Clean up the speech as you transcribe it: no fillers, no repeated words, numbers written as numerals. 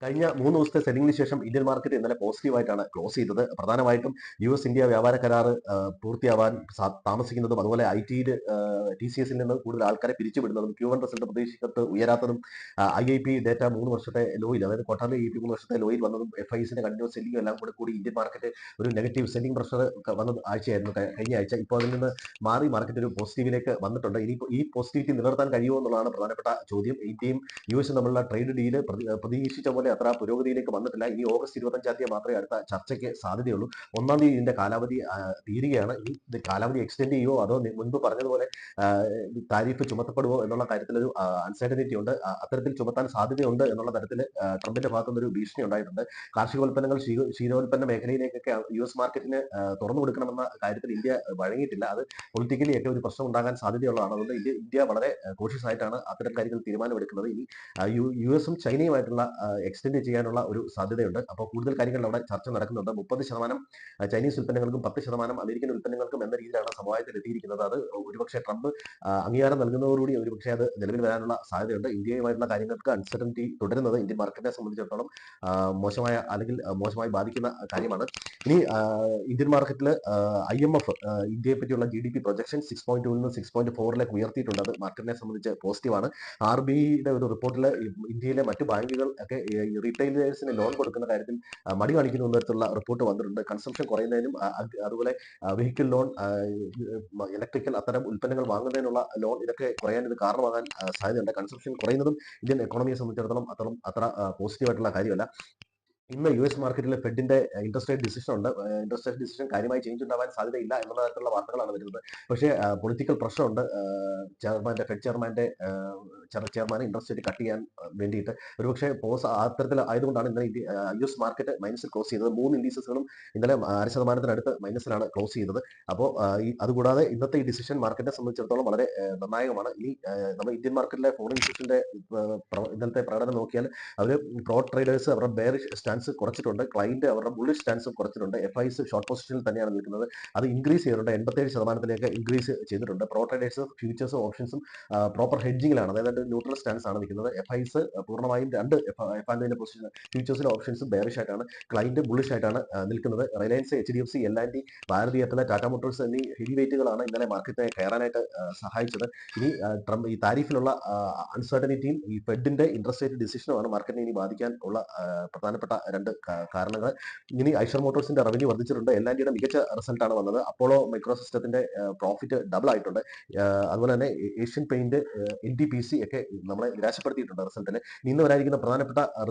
കഴിഞ്ഞ 3 ദിവസത്തെ സെല്ലിംഗിന് ശേഷം ഇന്ത്യൻ മാർക്കറ്റ് ഇന്നലെ പോസിറ്റീവായിട്ടാണ് ക്ലോസ് ചെയ്തത്. പ്രധാനമായിട്ടും യു.എസ്. ഇന്ത്യ വ്യാപാര കരാർ പൂർത്തിയാവാൻ താമസിക്കുന്നതും അതുപോലെ ഐ.ടിയിൽ ടി.സി.എസിൽ നിന്ന് കൂടുതൽ ആൾക്കാരെ പിരിച്ചുവിടുന്നതും Q1 റിസൾട്ട് പ്രതീക്ഷിക്കത്ത് ഉയരാത്തതും ഐ.ഐ.പി ഡേറ്റ 3 വർഷത്തെ ലോയിൽ അതായത് ക്വാർട്ടർലി ഐ.ഐ.പി 3 വർഷത്തെ ലോയിൽ വന്നതും എഫ്.ഐസിന്റെ കണ്ടിന്യൂസ് സെല്ലിംഗും എല്ലാം കൂടി ഇന്ത്യൻ മാർക്കറ്റ് ഒരു നെഗറ്റീവ് സെല്ലിംഗ് പ്രഷർ വന്ന ആഴ്ചയായിരുന്നു കഴിഞ്ഞ ആഴ്ച. ഇപ്പോൾ അതിൽ നിന്ന് മാറി മാർക്കറ്റ് ഒരു പോസിറ്റീവിലേക്ക് വന്നിട്ടുണ്ട്. ഇനിയിപ്പോൾ ഈ പോസിറ്റിവിറ്റി നിലനിർത്താൻ കഴിയുമോ എന്നുള്ളതാണ് പ്രധാനപ്പെട്ട ചോദ്യം. ഇന്ത്യയും യു.എസും തമ്മിലുള്ള ട്രേഡ് ഡീല് പ്രതീക്ഷിച്ച പോലെ അത്ര പുരോഗതിയിലേക്ക് വന്നിട്ടില്ല. ഇനി ഓഗസ്റ്റ് 25 തീയതി മാത്രമേ അടുത്ത ചർച്ചയ്ക്ക് സാധ്യതയുള്ളൂ. 1 തീയതി ഇതിന്റെ കാലാവധി തീരുകയാണ്. ഈ കാലാവധി എക്സ്റ്റെൻഡ് ചെയ്യുമോ അതോ മുൻപ് പറഞ്ഞതുപോലെ താരിഫ് ചുമത്തപ്പെടുമോ എന്നുള്ള കാര്യത്തിൽ ഒരു അൺസർട്ടനിറ്റി ഉണ്ട്. അത്തരത്തിൽ ചുമത്താൻ സാധ്യതയുണ്ട് എന്നുള്ള തരത്തിൽ ട്രംപിന്റെ ഭാഗത്തുനിന്ന് ഒരു ഭീഷണി ഉണ്ടായിട്ടുണ്ട്. കാർഷികോൽപ്പന്നങ്ങൾ ക്ഷീരോൽപ്പന്ന മേഖലയിലേക്കൊക്കെ യു.എസ് മാർക്കറ്റിന് തുറന്നു കൊടുക്കണമെന്ന കാര്യത്തിൽ ഇന്ത്യ വഴങ്ങിയിട്ടില്ല. അത് പൊളിറ്റിക്കലി ഒക്കെ ഒരു പ്രശ്നം ഉണ്ടാകാൻ സാധ്യതയുള്ളതാണ്. അതുകൊണ്ട് ഇന്ത്യ വളരെ കോഷ്യസ് ആയിട്ടാണ് അത്തരം കാര്യങ്ങൾ തീരുമാനമെടുക്കുന്നത്. ഇനി യു.എസും ചൈനയുമായിട്ടുള്ള എക്സ്റ്റെൻഡ് ചെയ്യാനുള്ള ഒരു സാധ്യതയുണ്ട്. അപ്പോൾ കൂടുതൽ കാര്യങ്ങൾ അവിടെ ചർച്ച നടക്കുന്നുണ്ട്. 30% ചൈനീസ് ഉൽപ്പന്നങ്ങൾക്കും 10% അമേരിക്കൻ ഉൽപ്പന്നങ്ങൾക്കും എന്ന രീതിയിലാണ് സമവായത്തിൽ എത്തിയിരിക്കുന്നത്. അത് ഒരുപക്ഷെ ട്രംപ് അംഗീകാരം നൽകുന്നതോടുകൂടി ഒരുപക്ഷെ അത് നിലവിൽ വരാനുള്ള സാധ്യതയുണ്ട്. ഇന്ത്യയുമായിട്ടുള്ള കാര്യങ്ങൾക്ക് അൺസർട്ടനിറ്റി തുടരുന്നത് ഇന്ത്യൻ മാർക്കറ്റിനെ സംബന്ധിച്ചിടത്തോളം മോശമായി ബാധിക്കുന്ന കാര്യമാണ്. ഇനി ഇന്ത്യൻ മാർക്കറ്റിൽ IMF ഇന്ത്യയെ പറ്റിയുള്ള GDP പ്രൊജക്ഷൻ 6.2 നിന്ന് 6.4ലേക്ക് ഉയർത്തിയിട്ടുണ്ട്. അത് മാർക്കറ്റിനെ സംബന്ധിച്ച് പോസിറ്റീവാണ്. RBIയുടെ ഒരു റിപ്പോർട്ടിൽ ഇന്ത്യയിലെ മറ്റു ബാങ്കുകൾ ഒക്കെ റീറ്റെയിലേഴ്സിന് ലോൺ കൊടുക്കുന്ന കാര്യത്തിൽ മടി കാണിക്കുന്ന തരത്തിലുള്ള റിപ്പോർട്ട് വന്നിട്ടുണ്ട്. കൺസംഷൻ കുറയുന്നതിനും അതുപോലെ വെഹിക്കിൾ ലോൺ, ഇലക്ട്രിക്കൽ അത്തരം ഉൽപ്പന്നങ്ങൾ വാങ്ങുന്നതിനുള്ള ലോൺ ഇതൊക്കെ കുറയാൻ ഇത് കാരണമാകാൻ സാധ്യതയുണ്ട്. കൺസംഷൻ കുറയുന്നതും ഇന്ത്യൻ എക്കോണമിയെ സംബന്ധിച്ചിടത്തോളം അത്ര പോസിറ്റീവായിട്ടുള്ള കാര്യമല്ല. ഇന്ന് യു.എസ് മാർക്കറ്റിൽ ഫെഡിന്റെ ഇൻട്രസ്റ്റ് റേറ്റ് ഡിസിഷൻ ഉണ്ട്. ഇൻട്രസ്റ്റ് റേറ്റ് ഡിസിഷൻ കാര്യമായി ചേഞ്ച് ഉണ്ടാവാൻ സാധ്യതയില്ല എന്നുള്ള തരത്തിലുള്ള വാർത്തകളാണ് വരുന്നത്. പക്ഷേ പൊളിറ്റിക്കൽ പ്രഷർ ഉണ്ട്. Fed chairman interest rate cut ചെയ്യാൻ വേണ്ടിയിട്ട് ഒരുപക്ഷെ അത്തരത്തിൽ ആയതുകൊണ്ടാണ് ഇന്നലെ യു.എസ് മാർക്കറ്റ് മൈനസിൽ ക്ലോസ് ചെയ്തത്. 3 ഇൻഡീസസുകളും ഇന്നലെ 0.5% മൈനസിലാണ് ക്ലോസ് ചെയ്തത്. അപ്പോൾ അതുകൂടാതെ ഇന്നത്തെ ഈ ഡിസിഷൻ മാർക്കറ്റിനെ സംബന്ധിച്ചിടത്തോളം വളരെ നിർണായകമാണ്. ഈ നമ്മൾ ഇന്ത്യൻ മാർക്കറ്റിലെ ഫോറിൻ ഇൻസ്റ്റിറ്റ്യൂഷന്റെ ഇന്നലത്തെ പ്രകടനം നോക്കിയാൽ അവർ പ്രോ ട്രേഡേഴ്സ് അവരുടെ ബെയറിഷ് സ്റ്റാൻസ് കുറച്ചിട്ടുണ്ട്. ക്ലയന്റ് അവരുടെ ബുള്ളിഷ് സ്റ്റാൻസും കുറച്ചിട്ടുണ്ട്. എഫ്.ഐസ് ഷോർട്ട് പൊസിഷനിൽ തന്നെയാണ് നിൽക്കുന്നത്. അത് ഇൻക്രീസ് ചെയ്തിട്ടുണ്ട്. 87% ഇൻക്രീസ് ചെയ്തിട്ടുണ്ട്. പ്രോ ട്രേഡേഴ്സ് ഫ്യൂച്ചേഴ്സും ഓപ്ഷൻസും പ്രോപ്പർ ഹെഡ്ജിങ്ങിലാണ്, അതായത് ന്യൂട്രൽ സ്റ്റാൻസ് ആണ് നിൽക്കുന്നത്. എഫ്.ഐസ് പൂർണ്ണമായും രണ്ട് എഫ് പൊസിഷൻ ഫ്യൂച്ചേഴ്സിലും ഓപ്ഷൻസും ബെയറിഷ് ആയിട്ടാണ്, ക്ലയന്റ് ബുള്ളിഷ് ആയിട്ടാണ് നിൽക്കുന്നത്. റിലയൻസ്, HDFC, L&T, ഭാരതി എയർടെൽ, ടാറ്റ മോട്ടോഴ്സ് എന്നീ ഹെവി വെയിറ്റുകളാണ് ഇന്നലെ മാർക്കറ്റിനെ കയറാനായിട്ട് സഹായിച്ചത്. ഇനി ട്രംപ് ഈ താരിഫിലുള്ള അൺസർട്ടനിറ്റിയും ഈ ഫെഡിന്റെ ഇൻട്രസ്റ്റ് റേറ്റ് ഡിസിഷനുമാണ് മാർക്കറ്റിനെ ഇനി ബാധിക്കാൻ ഉള്ള പ്രധാനപ്പെട്ട രണ്ട് കാരണങ്ങൾ. ഇനി ഐഷർ മോട്ടോഴ്സിന്റെ റവന്യൂ വർദ്ധിച്ചിട്ടുണ്ട്. L&Tയുടെ മികച്ച റിസൾട്ടാണ് വന്നത്. അപ്പോളോ മൈക്രോസിസ്റ്റത്തിന്റെ പ്രോഫിറ്റ് ഡബിൾ ആയിട്ടുണ്ട്. അതുപോലെ തന്നെ ഏഷ്യൻ പെയിന്റ്, NTPC ഒക്കെ നമ്മളെ നിരാശപ്പെടുത്തിയിട്ടുണ്ട് റിസൾട്ടിൽ. ഇന്ന് വരാനിരിക്കുന്ന പ്രധാനപ്പെട്ട